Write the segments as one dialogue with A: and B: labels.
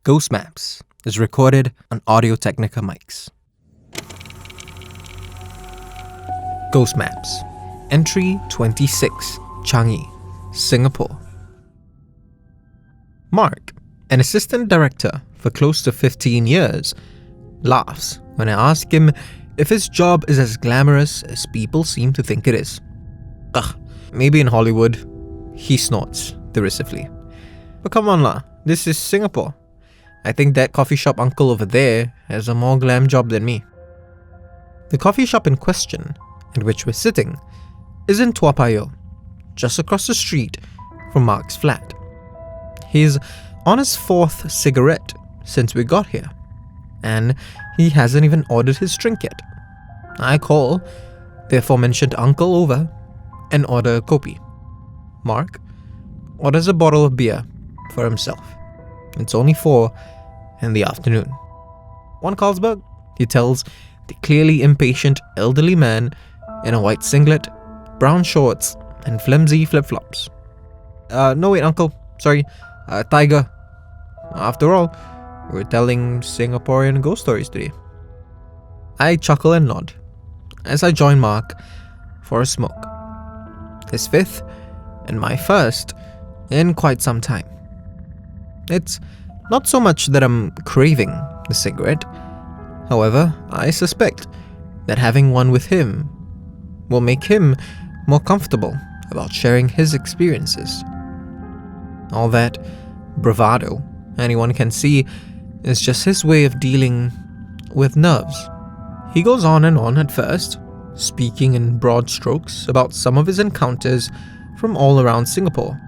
A: Ghost Maps is recorded on Audio-Technica mics. Ghost Maps, Entry 26, Changi, Singapore. Mark, an assistant director for close to 15 years, laughs when I ask him if his job is as glamorous as people seem to think it is. Ugh, maybe in Hollywood, he snorts derisively. But come on lah, this is Singapore. I think that coffee shop uncle over there has a more glam job than me. The coffee shop in question, at which we're sitting, is in Toa Payoh, just across the street from Mark's flat. He's on his 4th cigarette since we got here, and he hasn't even ordered his drink yet. I call the aforementioned uncle over and order a kopi. Mark orders a bottle of beer for himself. It's only 4 in the afternoon. "1 Carlsberg," he tells the clearly impatient elderly man in a white singlet, brown shorts, and flimsy flip-flops. No wait, uncle. Sorry, Tiger. After all, we're telling Singaporean ghost stories today. I chuckle and nod as I join Mark for a smoke. His 5th and my 1st in quite some time. It's not so much that I'm craving the cigarette. However, I suspect that having one with him will make him more comfortable about sharing his experiences. All that bravado anyone can see is just his way of dealing with nerves. He goes on and on at first, speaking in broad strokes about some of his encounters from all around Singapore,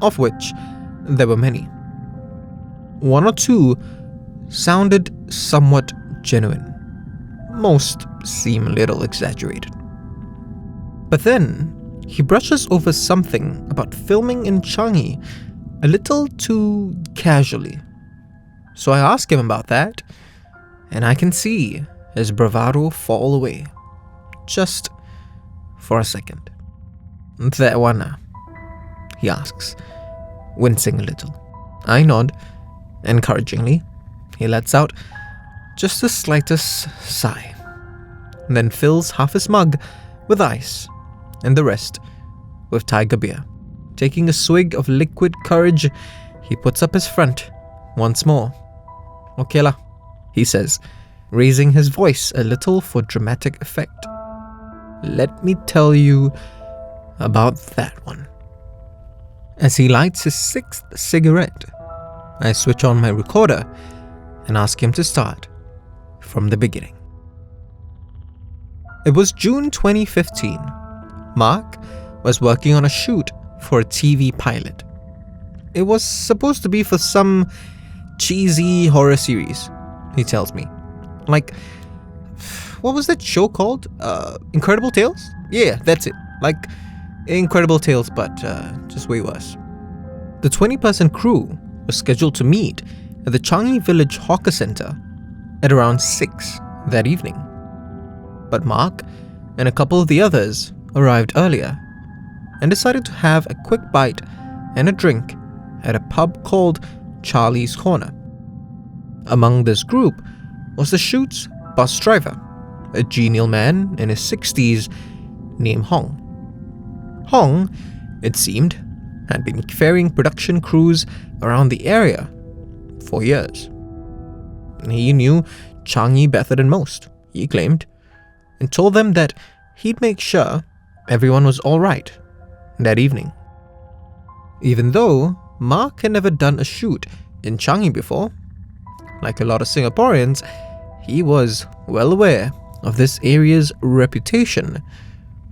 A: of which there were many. 1 or 2 sounded somewhat genuine. Most seem a little exaggerated. But then, he brushes over something about filming in Changi a little too casually. So I ask him about that, and I can see his bravado fall away. Just for a second. "That one now?" he asks, wincing a little. I nod. Encouragingly, he lets out just the slightest sigh, then fills half his mug with ice and the rest with tiger beer. Taking a swig of liquid courage, he puts up his front once more. "Okay lah," he says, raising his voice a little for dramatic effect. "Let me tell you about that one." As he lights his 6th cigarette, I switch on my recorder and ask him to start from the beginning. It was June 2015. Mark was working on a shoot for a TV pilot. It was supposed to be for some cheesy horror series, he tells me. Like, what was that show called? Incredible Tales? Yeah, that's it. Like Incredible Tales, but just way worse. The 20-person crew was scheduled to meet at the Changi Village Hawker Centre at around 6 that evening. But Mark and a couple of the others arrived earlier and decided to have a quick bite and a drink at a pub called Charlie's Corner. Among this group was the shoot's bus driver, a genial man in his 60s named Hong. Hong, it seemed, had been ferrying production crews around the area for years. He knew Changi better than most, he claimed, and told them that he'd make sure everyone was alright that evening. Even though Mark had never done a shoot in Changi before, like a lot of Singaporeans, he was well aware of this area's reputation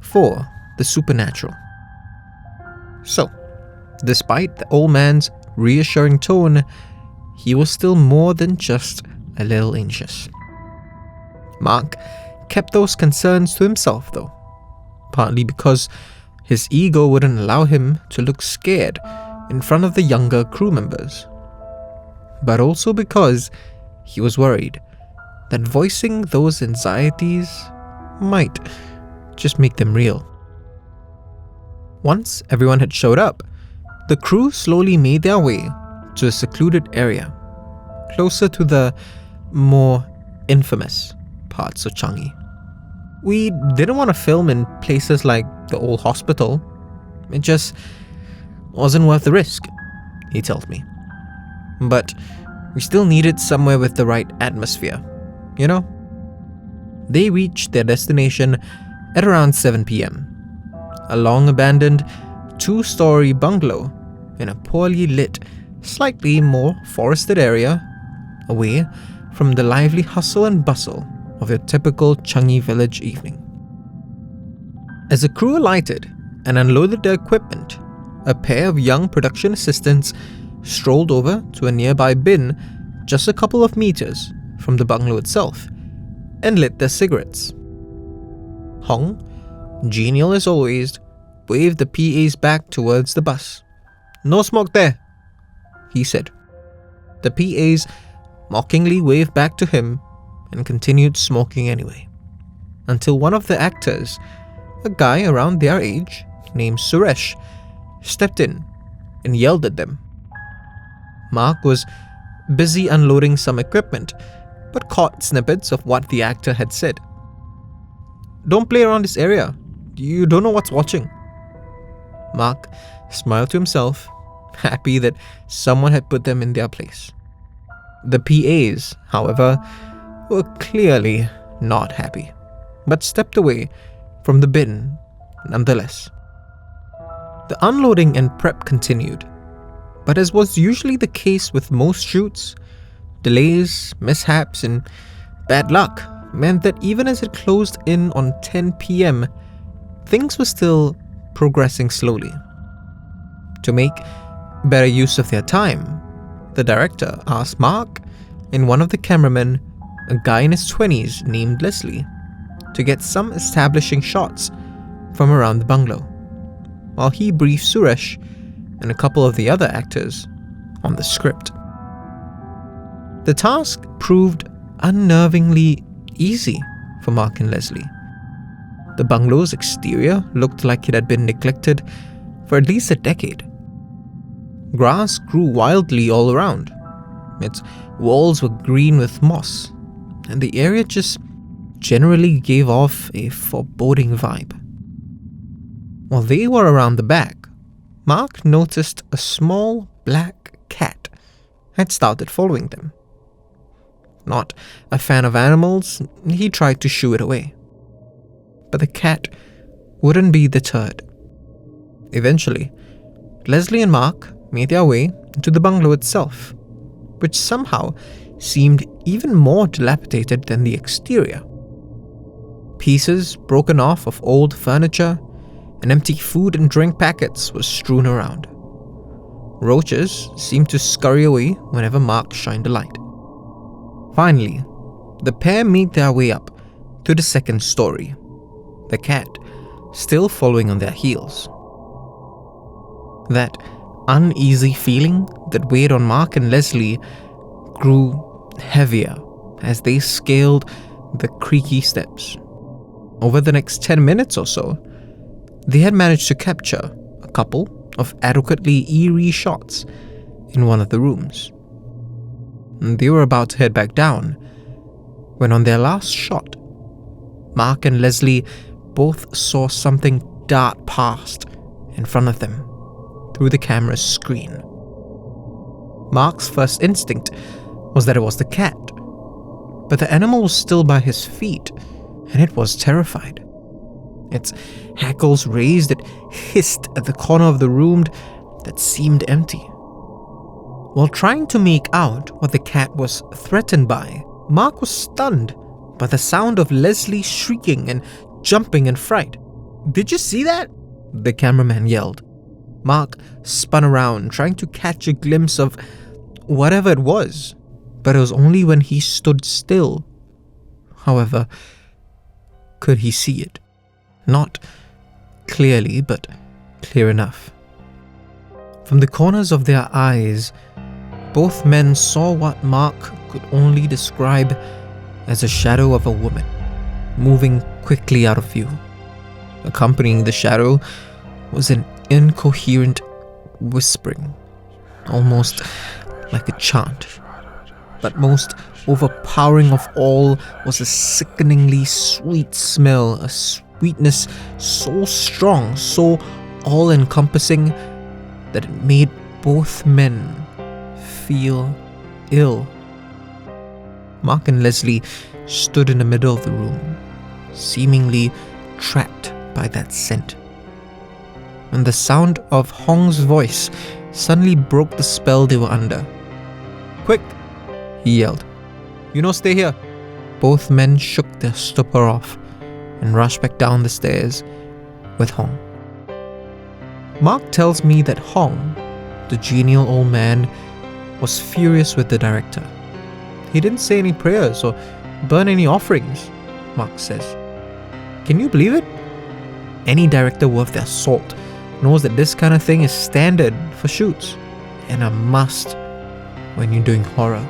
A: for the supernatural. So, despite the old man's reassuring tone, he was still more than just a little anxious. Mark kept those concerns to himself though, partly because his ego wouldn't allow him to look scared in front of the younger crew members, but also because he was worried that voicing those anxieties might just make them real. Once everyone had showed up, the crew slowly made their way to a secluded area closer to the more infamous parts of Changi. We didn't want to film in places like the old hospital. It just wasn't worth the risk, he told me. But we still needed somewhere with the right atmosphere, you know? They reached their destination at around 7 p.m. A long-abandoned 2-story bungalow in a poorly lit, slightly more forested area, away from the lively hustle and bustle of your typical Changi village evening. As the crew alighted and unloaded their equipment, a pair of young production assistants strolled over to a nearby bin just a couple of meters from the bungalow itself and lit their cigarettes. Hong, genial as always, waved the PAs back towards the bus. "No smoke there," he said. The PAs mockingly waved back to him and continued smoking anyway, until one of the actors, a guy around their age named Suresh, stepped in and yelled at them. Mark was busy unloading some equipment, but caught snippets of what the actor had said. "Don't play around this area. You don't know what's watching." Mark smiled to himself, happy that someone had put them in their place. The PAs, however, were clearly not happy, but stepped away from the bin nonetheless. The unloading and prep continued, but as was usually the case with most shoots, delays, mishaps, and bad luck meant that even as it closed in on 10 p.m., things were still progressing slowly. To make better use of their time, the director asked Mark and one of the cameramen, a guy in his 20s named Leslie, to get some establishing shots from around the bungalow, while he briefed Suresh and a couple of the other actors on the script. The task proved unnervingly easy for Mark and Leslie. The bungalow's exterior looked like it had been neglected for at least a decade. Grass grew wildly all around. Its walls were green with moss, and the area just generally gave off a foreboding vibe. While they were around the back, Mark noticed a small black cat had started following them. Not a fan of animals, he tried to shoo it away. But the cat wouldn't be deterred. Eventually, Leslie and Mark made their way into the bungalow itself, which somehow seemed even more dilapidated than the exterior. Pieces broken off of old furniture and empty food and drink packets were strewn around. Roaches seemed to scurry away whenever Mark shined a light. Finally, the pair made their way up to the second story, the cat still following on their heels. That uneasy feeling that weighed on Mark and Leslie grew heavier as they scaled the creaky steps. Over the next 10 minutes or so, they had managed to capture a couple of adequately eerie shots in one of the rooms. They were about to head back down when on their last shot, Mark and Leslie both saw something dart past in front of them through the camera's screen. Mark's first instinct was that it was the cat, but the animal was still by his feet, and it was terrified. Its hackles raised, it hissed at the corner of the room that seemed empty. While trying to make out what the cat was threatened by, Mark was stunned by the sound of Leslie shrieking and jumping in fright. "Did you see that?" the cameraman yelled. Mark spun around, trying to catch a glimpse of whatever it was, but it was only when he stood still. However, could he see it? Not clearly, but clear enough. From the corners of their eyes, both men saw what Mark could only describe as a shadow of a woman, moving quickly out of view. Accompanying the shadow was an incoherent whispering, almost like a chant. But most overpowering of all was a sickeningly sweet smell, a sweetness so strong, so all-encompassing, that it made both men feel ill. Mark and Leslie stood in the middle of the room, seemingly trapped by that scent. And the sound of Hong's voice suddenly broke the spell they were under. "Quick!" he yelled. "Stay here." Both men shook their stupor off and rushed back down the stairs with Hong. Mark tells me that Hong, the genial old man, was furious with the director. He didn't say any prayers or burn any offerings, Mark says. Can you believe it? Any director worth their salt knows that this kind of thing is standard for shoots and a must when you're doing horror.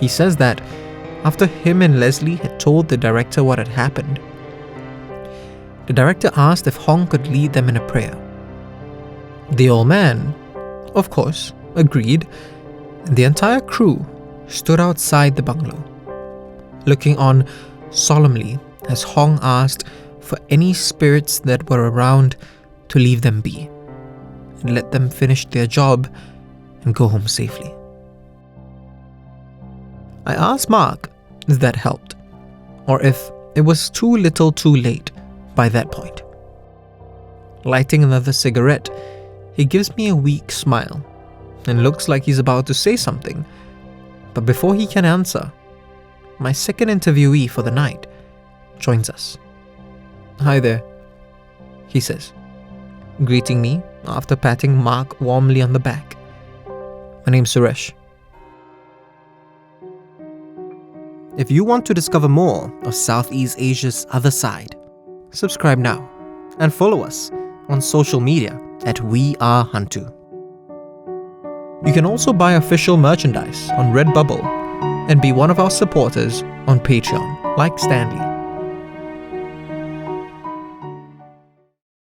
A: He says that after him and Leslie had told the director what had happened, the director asked if Hong could lead them in a prayer. The old man, of course, agreed, and the entire crew stood outside the bungalow, looking on solemnly as Hong asked for any spirits that were around to leave them be and let them finish their job and go home safely. I asked Mark if that helped, or if it was too little too late by that point. Lighting another cigarette, he gives me a weak smile and looks like he's about to say something, but before he can answer, my second interviewee for the night joins us. "Hi there," he says, greeting me after patting Mark warmly on the back. "My name's Suresh." If you want to discover more of Southeast Asia's other side, subscribe now and follow us on social media at We Are HANTU. You can also buy official merchandise on Redbubble and be one of our supporters on Patreon, like Stanley.